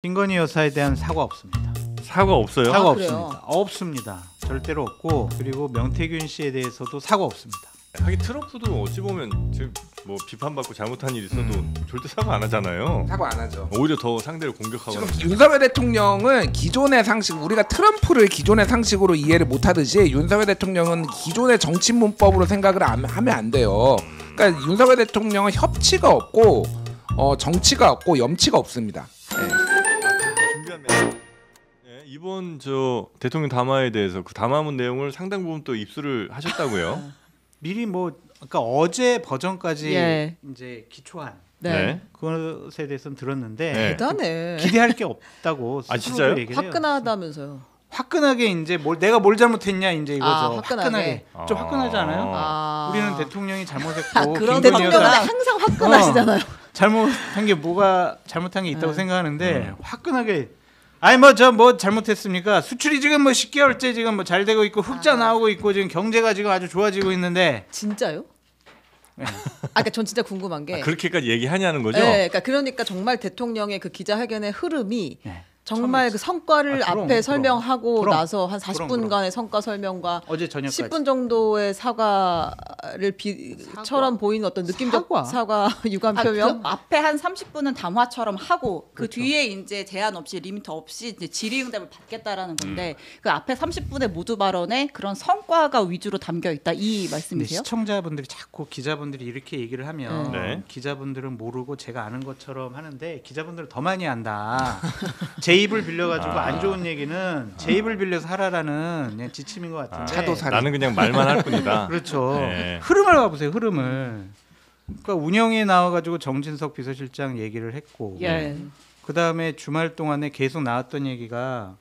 김건희 여사에 대한 사과 없습니다. 사과 없어요? 사과 그래요? 없습니다. 없습니다. 절대로 없고 그리고 명태균 씨에 대해서도 사과 없습니다. 하긴 트럼프도 어찌 보면 지금 뭐 비판받고 잘못한 일 있어도 절대 사과 안 하잖아요. 사과 안 하죠. 오히려 더 상대를 공격하거나. 지금 윤석열 대통령은 기존의 상식, 우리가 트럼프를 기존의 상식으로 이해를 못하듯이 윤석열 대통령은 기존의 정치 문법으로 생각을 하면 안 돼요. 그러니까 윤석열 대통령은 협치가 없고 정치가 없고 염치가 없습니다. 준비한 멘트. 네, 이번 저 대통령 담화에 대해서 그 담화문 내용을 상당 부분 또 입수를 하셨다고요? 미리 뭐 그러니까 어제 버전까지 예. 이제 기초한 네. 그것에 대해서는 들었는데 네. 대단해. 기대할 게 없다고 아, 스스로도 진짜요? 얘기를 해요. 화끈하다면서요. 화끈하게 이제 내가 뭘 잘못했냐 이제 이거죠. 아, 화끈하게. 좀 화끈하지 않아요? 아. 우리는 대통령이 잘못했고 그런 김건희 대통령은 여사 항상 화끈하시잖아요. 잘못한 게 뭐가 잘못한 게 있다고 네. 생각하는데 화끈하게 아니 뭐 저 뭐 잘못했습니까? 수출이 지금 뭐 10개월째 지금 뭐 잘 되고 있고 흑자 나오고 있고 지금 경제가 지금 아주 좋아지고 있는데 진짜요? 네. 그러니까 전 진짜 궁금한 게. 그렇게까지 얘기하냐는 거죠? 네, 그러니까 정말 대통령의 그 기자회견의 흐름이 네. 정말 그 성과를 아, 그럼, 앞에 그럼. 설명하고 그럼. 나서 한 40분간의 성과 설명과 어제 저녁까지 10분 정도의 사과를 처럼 보이는 어떤 느낌적 사과 유감 표명. 그 앞에 한 30분은 담화처럼 하고 그 그렇죠. 뒤에 이제 제한 없이 리미트 없이 이제 질의응답을 받겠다라는 건데 그 앞에 30분의 모두 발언에 그런 성과가 위주로 담겨 있다 이 근데 말씀이세요? 시청자분들이 자꾸 기자분들이 이렇게 얘기를 하면 네. 기자분들은 모르고 제가 아는 것처럼 하는데 기자분들은 더 많이 안다. 제 입을 빌려가지고 안 좋은 얘기는 제 입을 빌려서 하라라는 그냥 지침인 것 같은데. 차도살이. 나는 그냥 말만 할 뿐이다. 그렇죠. 네. 흐름을 봐보세요. 흐름을. 그러니까 운영에 나와가지고 정진석 비서실장 얘기를 했고 예. 그 다음에 주말 동안에 계속 나왔던 얘기가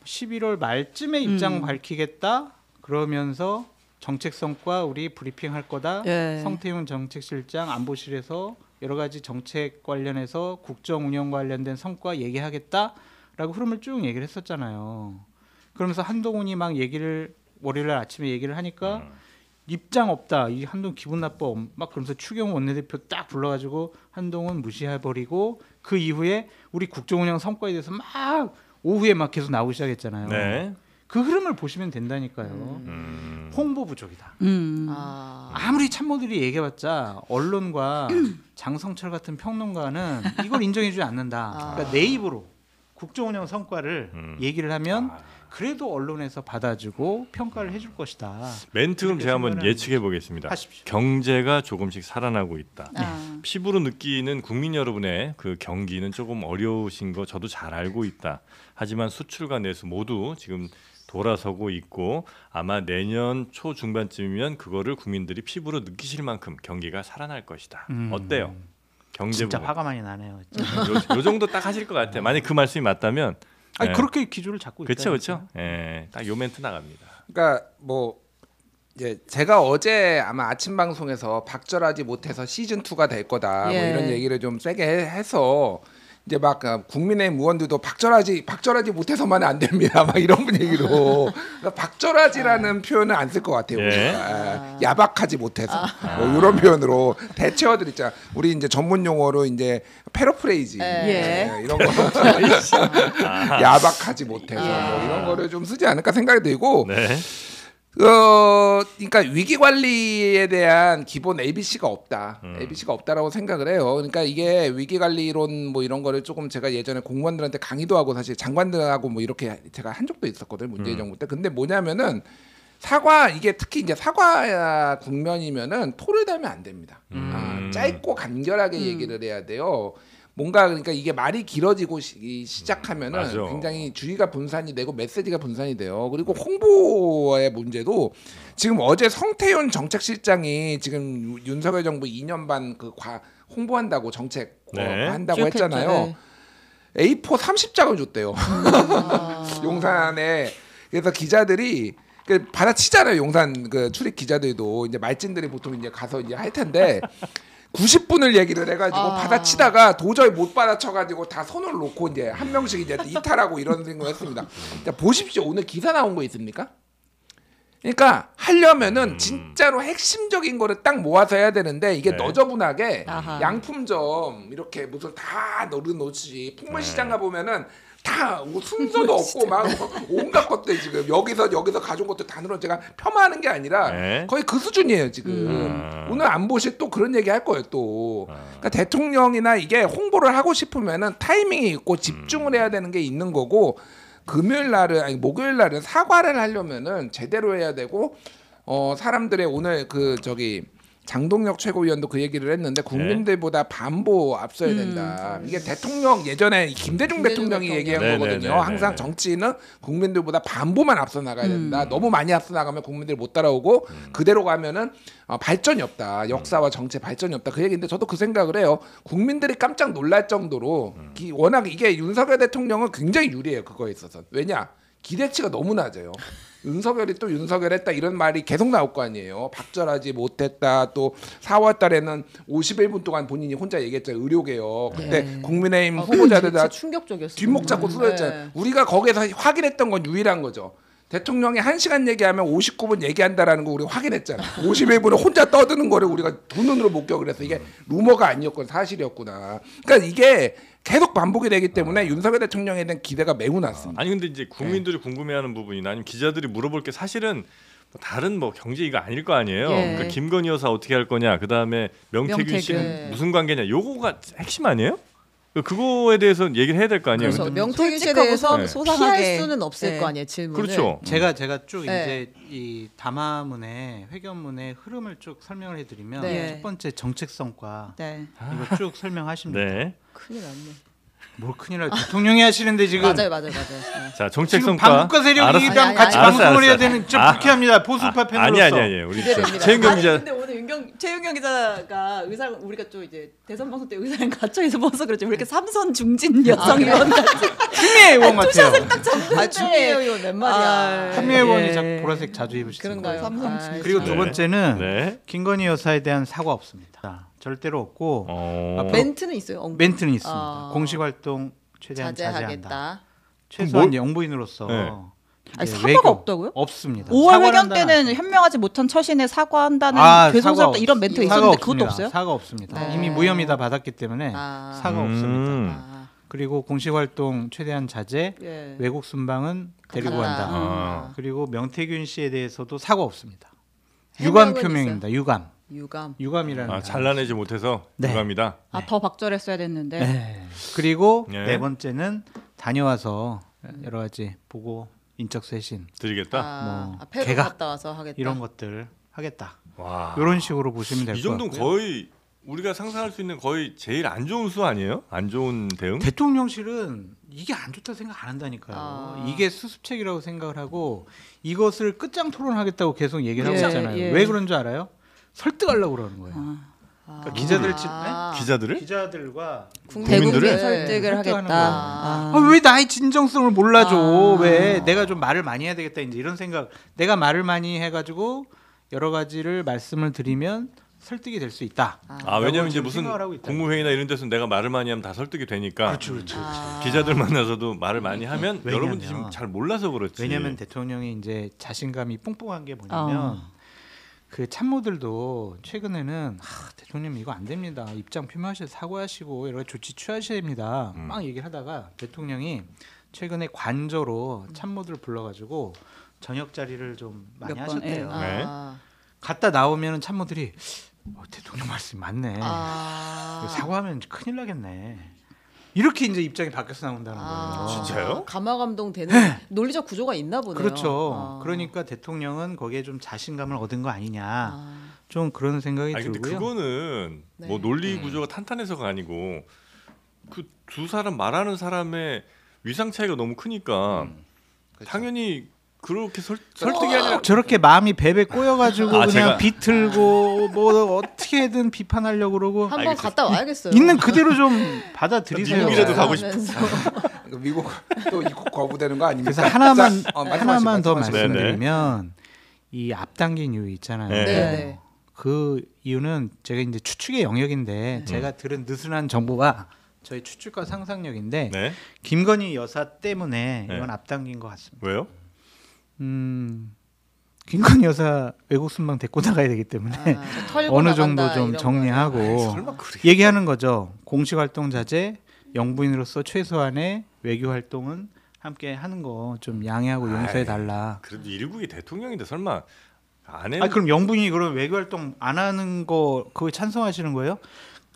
11월 말쯤에 입장 밝히겠다 그러면서 정책성과 우리 브리핑할 거다. 예. 성태훈 정책실장 안보실에서 여러 가지 정책 관련해서 국정 운영 관련된 성과 얘기하겠다라고 흐름을 쭉 얘기를 했었잖아요. 그러면서 한동훈이 막 얘기를 월요일 날 아침에 얘기를 하니까 입장 없다. 이 한동훈 기분 나빠. 막 그러면서 추경호 원내대표 딱 불러가지고 한동훈 무시해버리고 그 이후에 우리 국정 운영 성과에 대해서 막 오후에 막 계속 나오기 시작했잖아요. 네. 그 흐름을 보시면 된다니까요. 홍보 부족이다. 아. 아무리 참모들이 얘기해봤자 언론과 장성철 같은 평론가는 이걸 인정해주지 않는다. 그러니까 내 입으로 국정운영 성과를 얘기를 하면 그래도 언론에서 받아주고 평가를 해줄 것이다. 멘트 그럼 이렇게 제가 한번 생각을 예측해 보겠습니다. 하십시오. 경제가 조금씩 살아나고 있다. 아. 피부로 느끼는 국민 여러분의 그 경기는 조금 어려우신 거 저도 잘 알고 있다. 하지만 수출과 내수 모두 지금 돌아서고 있고 아마 내년 초 중반쯤이면 그거를 국민들이 피부로 느끼실 만큼 경기가 살아날 것이다. 어때요? 경제 진짜 부분. 화가 많이 나네요. 요 정도 딱 하실 것 같아. 만약 그 말씀이 맞다면 아니 네. 그렇게 기조를 잡고 있다. 그렇죠, 그렇죠. 예, 딱 요 멘트 나갑니다. 그러니까 뭐 이제 제가 어제 아마 아침 방송에서 박절하지 못해서 시즌 2가 될 거다 예. 뭐 이런 얘기를 좀 세게 해서 이제 막 국민의힘 의원들도 박절하지 못해서만 안 됩니다 막 이런 얘기로 그러니까 박절하지라는 표현은 안 쓸 것 같아요. 예. 우리가. 야박하지 못해서 뭐 이런 표현으로 대체어들 있잖아. 우리 이제 전문 용어로 이제 패러프레이즈 예. 이런 거 야박하지 못해서 뭐 이런 거를 좀 쓰지 않을까 생각이 들고. 네. 그러니까 위기 관리에 대한 기본 ABC가 없다. ABC가 없다라고 생각을 해요. 그러니까 이게 위기 관리론 뭐 이런 거를 조금 제가 예전에 공무원들한테 강의도 하고 사실 장관들하고 뭐 이렇게 제가 한 적도 있었거든요. 문재인 정부 때. 근데 뭐냐면은 이게 특히 이제 사과 국면이면은 토를 달면 안 됩니다. 짧고 간결하게 얘기를 해야 돼요. 뭔가 그러니까 이게 말이 길어지고 시작하면은 맞아. 굉장히 주의가 분산이 되고 메시지가 분산이 돼요. 그리고 홍보의 문제도 지금 어제 성태훈 정책실장이 지금 윤석열 정부 2년 반 홍보한다고 정책 네. 한다고 기억했죠. 했잖아요. 네. A4 30장을 줬대요. 용산에. 그래서 기자들이 받아치잖아요. 용산 그 출입 기자들도 이제 말진들이 보통 이제 가서 이제 할 텐데 90분을 얘기를 해가지고 받아치다가 도저히 못 받아쳐가지고 다 손을 놓고 이제 한 명씩 이제 이탈하고 이런 거 했습니다. 자, 보십시오. 오늘 기사 나온 거 있습니까? 그러니까 하려면은 진짜로 핵심적인 거를 딱 모아서 해야 되는데 이게 네. 너저분하게 아하. 양품점 이렇게 무슨 다 넣어놓지 풍물시장 가 보면은 다 순서도 없고 막 온갖 것들 지금 여기서 가져온 것도 다 늘어 제가 폄하하는 게 아니라 네. 거의 그 수준이에요 지금. 오늘 안 보실 또 그런 얘기 할 거예요 또. 그러니까 대통령이나 이게 홍보를 하고 싶으면은 타이밍이 있고 집중을 해야 되는 게 있는 거고. 금요일 날은 아니 목요일 날은 사과를 하려면은 제대로 해야 되고 사람들의 오늘 그 저기 장동혁 최고위원도 그 얘기를 했는데 국민들보다 반보 앞서야 된다. 이게 대통령 예전에 김대중 대통령이 얘기한 네, 거거든요. 네, 네, 항상 네. 정치인은 국민들보다 반보만 앞서 나가야 된다. 너무 많이 앞서 나가면 국민들이 못 따라오고 그대로 가면은 발전이 없다. 역사와 정치 발전이 없다. 그 얘기인데 저도 그 생각을 해요. 국민들이 깜짝 놀랄 정도로 워낙 이게 윤석열 대통령은 굉장히 유리해요. 그거에 있어서. 왜냐? 기대치가 너무 낮아요. 윤석열이 또 윤석열했다 이런 말이 계속 나올 거 아니에요. 박절하지 못했다. 또 4월 달에는 51분 동안 본인이 혼자 얘기했잖아요. 의료개혁. 그때 국민의힘 후보자들 다 충격적이었어요. 뒷목 잡고 쓰러졌잖아요. 네. 우리가 거기에서 확인했던 건 유일한 거죠. 대통령이 1시간 얘기하면 59분 얘기한다라는 거 우리가 확인했잖아. 51분을 혼자 떠드는 거를 우리가 두 눈으로 목격을 해서 이게 루머가 아니었건 사실이었구나. 그러니까 이게 계속 반복이 되기 때문에 윤석열 대통령에 대한 기대가 매우 낮습니다. 아니 근데 이제 국민들이 궁금해하는 부분이나 아니면 기자들이 물어볼 게 사실은 뭐 다른 뭐 경제 이거 아닐 거 아니에요. 예. 그러니까 김건희 여사 어떻게 할 거냐, 그 다음에 명태균 씨는 명태균. 무슨 관계냐, 요거가 핵심 아니에요? 그거에 대해서 얘기를 해야 될 거 아니에요. 그래서 근데 명태균 씨에 솔직하고 대해서 네. 소상하게 피할 수는 네. 없을 거 아니에요 질문을. 그렇죠. 제가 쭉 네. 이제 이 담화문의 회견문의 흐름을 쭉 설명을 해드리면 네. 첫 번째 정책성과 네. 이거 쭉 설명하십니다. 네. 큰일 났네. 뭘 큰일 나 대통령이 하시는데 지금 맞아요. 네. 자 지금 정책성과 반국가 세력이랑 알았어요. 같이 아니, 방송을 해야 알았어요. 되는 좀 불쾌합니다. 보수파 팬으로서. 아니 우리 기대됩니다. 최은경 아니, 기자 근데 오늘 최윤경 기자가 의상 우리가 좀 이제 대선 방송 때 의상 갖춰 입어서 그렇지 왜 이렇게 삼선 중진 여성 의원 같이 한미애 의원 같아요. 아 주미애 의원 웬 말이야. 한미애 의원이 예. 자꾸 보라색 자주 입으시는 거예요. 그런가요? 삼성 아, 그리고 네. 두 번째는 네. 김건희 여사에 대한 사과 없습니다. 절대로 없고 어... 멘트는 있어요. 멘트는 있습니다. 아. 공식 활동 최대한 자제한다. 자제하겠다. 최소한 뭘- 영부인으로서 네. 아니, 이제 사과가 없다고요? 없습니다. 5월 사과를 회견 한다는 때는 않습니다. 현명하지 못한 처신에 사과한다는 사과 죄송스럽다 이런 멘트가 사과 있었는데 없습니다. 그것도 없어요? 사과 없습니다. 네. 이미 무혐의 다 받았기 때문에 아. 사과 없습니다. 아. 그리고 공식 활동 최대한 자제, 예. 외국 순방은 데리고 간다. 간다. 아. 그리고 명태균 씨에 대해서도 사과 없습니다. 해명은 유감 표명입니다. 유감. 유감이라는 아, 단어. 잘라내지 못해서 네. 유감이다. 아, 더 박절했어야 됐는데. 네. 그리고 네. 네 번째는 다녀와서 여러 가지 보고 인적 쇄신 드리겠다. 아, 뭐, 페루 개각. 갔다 와서 하겠다. 이런 것들 하겠다. 와. 이런 식으로 보시면 될 이 것 정도는 같고요. 거의 우리가 상상할 수 있는 거의 제일 안 좋은 수 아니에요? 안 좋은 대응? 대통령실은 이게 안 좋다 생각 안 한다니까요. 아. 이게 수습책이라고 생각을 하고 이것을 끝장 토론하겠다고 계속 얘기를 하고 예, 있잖아요. 예. 왜 그런 줄 알아요? 설득하려고 그러는 거예요. 그러니까 기자들 기자들을? 기자들과 국민들을? 대국민 설득을 설득하는 하겠다. 거예요. 아. 왜 나의 진정성을 몰라줘? 아. 왜 내가 좀 말을 많이 해야 되겠다 이제 이런 생각. 내가 말을 많이 해가지고 여러 가지를 말씀을 드리면 설득이 될 수 있다. 아 왜냐면 이제 지금 무슨 생각을 하고 있다는 국무회의나 이런 데서 내가 말을 많이 하면 다 설득이 되니까. 그렇죠. 기자들 만나서도 말을 많이 하면 왜냐면- 여러분들이 지금 잘 몰라서 그렇지. 왜냐하면 대통령이 이제 자신감이 뽕뽕한 게 뭐냐면 그 참모들도 최근에는 대통령 이거 안 됩니다. 입장 표명하셔서 사과하시고 여러 가지 조치 취하셔야 됩니다. 막 얘기를 하다가 대통령이 최근에 관저로 참모들을 불러가지고 저녁 자리를 좀 많이 몇 번, 하셨대요. 예. 네. 갔다 나오면 참모들이 대통령 말씀 맞네. 아. 사과하면 큰일 나겠네. 이렇게 이제 입장이 바뀌어서 나온다는 거예요. 진짜요? 감화 감동 되는 논리적 구조가 있나 보네요. 그렇죠. 아. 그러니까 대통령은 거기에 좀 자신감을 얻은 거 아니냐. 아. 좀 그런 생각이 아니 근데 들고요. 그거는 네. 뭐 논리 구조가 탄탄해서가 아니고 그 두 사람 말하는 사람의 위상 차이가 너무 크니까 당연히 그렇게 설득이 아니라 저렇게 마음이 배배 꼬여가지고 아, 그냥 제가- 비틀고 뭐 어떻게든 비판하려고 그러고 한번 알겠어요. 갔다 와야겠어요. 있는 그대로 좀 받아들이세요. 미국이라도 가고 싶어. 하면서. 미국 또 입국 거부되는 거 아닙니까? 그래서 하나만 자, 하나만 더 말씀하시죠. 말씀드리면 이 앞당긴 이유 있잖아요. 네. 네. 그 이유는 제가 이제 추측의 영역인데 제가 들은 느슨한 정보가 저희 추측과 상상력인데 네. 김건희 여사 때문에 네. 이건 앞당긴 것 같습니다. 왜요? 김건희 여사 외국 순방 데리고 나가야 되기 때문에 털고 어느 나간다, 정도 좀 이런 정리하고 설마 그래? 얘기하는 거죠. 공식 활동 자제, 영부인으로서 최소한의 외교 활동은 함께 하는 거 좀 양해하고 용서해 달라. 그래도 1국이 대통령인데 설마 안 해? 아 그럼 영부인이 그런 외교 활동 안 하는 거 그거 찬성하시는 거예요?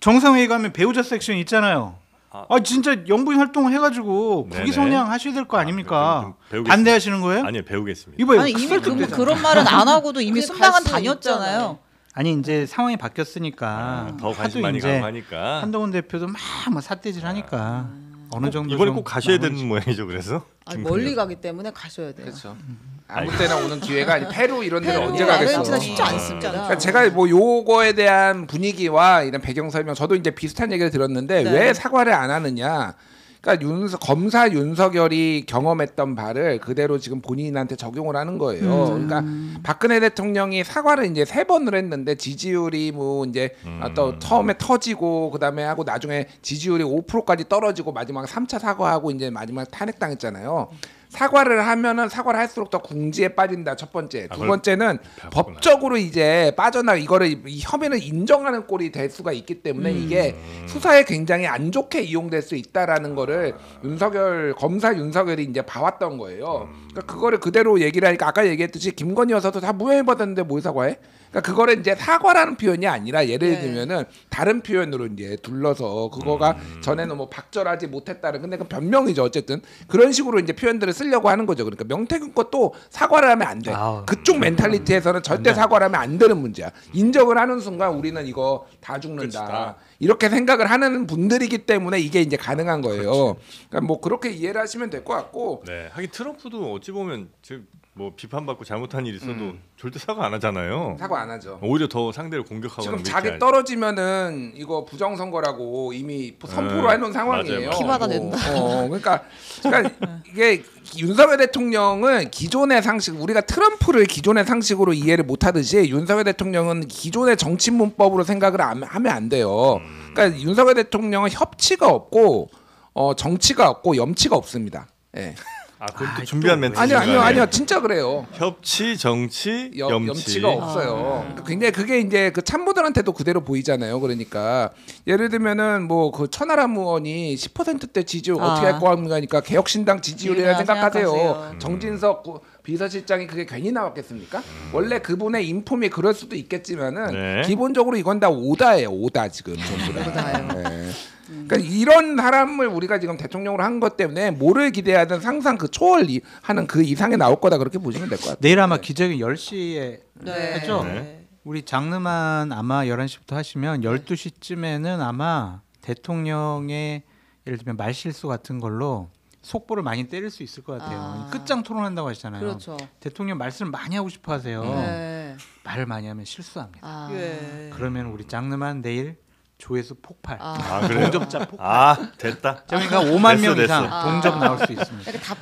정상회의 가면 배우자 섹션 있잖아요. 아 진짜 영부인 활동 해가지고 네네. 국위선양 하셔야 될 거 아닙니까? 좀 배우겠습니다. 반대하시는 거예요? 아니요, 배우겠습니다. 이봐요. 아니 이미 설득되잖아요. 그런 말은 안 하고도 이미 그게 순방은 갈수 다녔잖아요. 아니 이제 상황이 바뀌었으니까 더 관심 하도 많이 이제 가고 하니까 한동훈 대표도 막 삿대질하니까 어느 정도 이번에 좀 꼭 가셔야 마무리 되는 모양이죠. 그래서 아니, 멀리 가기 때문에 가셔야 돼요. 그렇죠. 아무 때나 오는 기회가 아니 페루 이런 데를 페루, 언제 가겠어. 아르헨티나 쉽지 어. 않습니다. 그러니까 제가 뭐 요거에 대한 분위기와 이런 배경 설명 저도 이제 비슷한 얘기를 들었는데 네. 왜 사과를 안 하느냐. 그러니까 검사 윤석열이 경험했던 바를 그대로 지금 본인한테 적용을 하는 거예요. 그러니까 박근혜 대통령이 사과를 이제 3번을 했는데 지지율이 뭐 이제 또 처음에 터지고 그다음에 하고 나중에 지지율이 5%까지 떨어지고 마지막 3차 사과하고 이제 마지막 탄핵당했잖아요. 사과를 하면은 사과를 할수록 더 궁지에 빠진다. 첫 번째. 두 번째는 법적으로 이제 이거를 이 혐의를 인정하는 꼴이 될 수가 있기 때문에 이게 수사에 굉장히 안 좋게 이용될 수 있다라는 거를 검사 윤석열이 이제 봐왔던 거예요. 그러니까 그거를 그대로 얘기를 하니까 아까 얘기했듯이 김건희 여사도 다 무혐의 받았는데 뭘 사과해? 그러니까 그거를 이제 사과라는 표현이 아니라 예를 네. 들면은 다른 표현으로 이제 둘러서 그거가 전에는 뭐 박절하지 못했다는 근데 그 변명이죠 어쨌든 그런 식으로 이제 표현들을 쓰려고 하는 거죠. 그러니까 명태균 것도 사과를 하면 안 돼. 아우. 그쪽 멘탈리티에서는 절대 사과를 하면 안 되는 문제야. 인정을 하는 순간 우리는 이거 다 죽는다. 끝이다. 이렇게 생각을 하는 분들이기 때문에 이게 이제 가능한 거예요. 그러니까 뭐 그렇게 이해를 하시면 될 것 같고. 네, 하긴 트럼프도 어찌 보면 지금 뭐 비판받고 잘못한 일이 있어도 절대 사과 안 하잖아요. 사과 안 하죠. 오히려 더 상대를 공격하고 지금 자기 떨어지면은 이거 부정선거라고 이미 선포를 네, 해놓은 상황이에요. 맞아요. 피바다 낸다. 그러니까 이게 윤석열 대통령은 기존의 상식 우리가 트럼프를 기존의 상식으로 이해를 못하듯이 윤석열 대통령은 기존의 정치 문법으로 생각을 하면 안 돼요. 그러니까 윤석열 대통령은 협치가 없고 정치가 없고 염치가 없습니다. 예. 그건 또 준비한 멘트. 아니요 진짜 그래요. 협치, 정치, 염치. 염치가 없어요. 그러니까 굉장히 그게 이제 그 참모들한테도 그대로 보이잖아요. 그러니까 예를 들면은 뭐 그 천하람 의원이 10%대 지지율 어떻게 할 겁니까? 그러니까 개혁신당 지지율이라 생각하세요. 생각하세요. 정진석 비서실장이 그게 괜히 나왔겠습니까? 원래 그분의 인폼이 그럴 수도 있겠지만은 네. 기본적으로 이건 다 오다예요. 오다 지금 전부 다. 오다예요. 네. 그러니까 이런 사람을 우리가 지금 대통령으로 한 것 때문에 뭐를 기대하든 항상 그 초월하는 그 이상에 나올 거다 그렇게 보시면 될 것 같아요. 내일 아마 기자회견 10시에 네. 하죠? 네. 우리 장르만 아마 11시부터 하시면 12시쯤에는 아마 대통령의 예를 들면 말실수 같은 걸로 속보를 많이 때릴 수 있을 것 같아요. 끝장 토론한다고 하시잖아요. 그렇죠. 대통령 말씀을 많이 하고 싶어 하세요. 네. 말을 많이 하면 실수합니다. 예. 그러면 우리 장르만 내일 조회수 폭발. 그래요? 동접자 폭발. 됐다. 저희가 5만 명 됐어. 이상 동접 나올 수 있습니다. 약간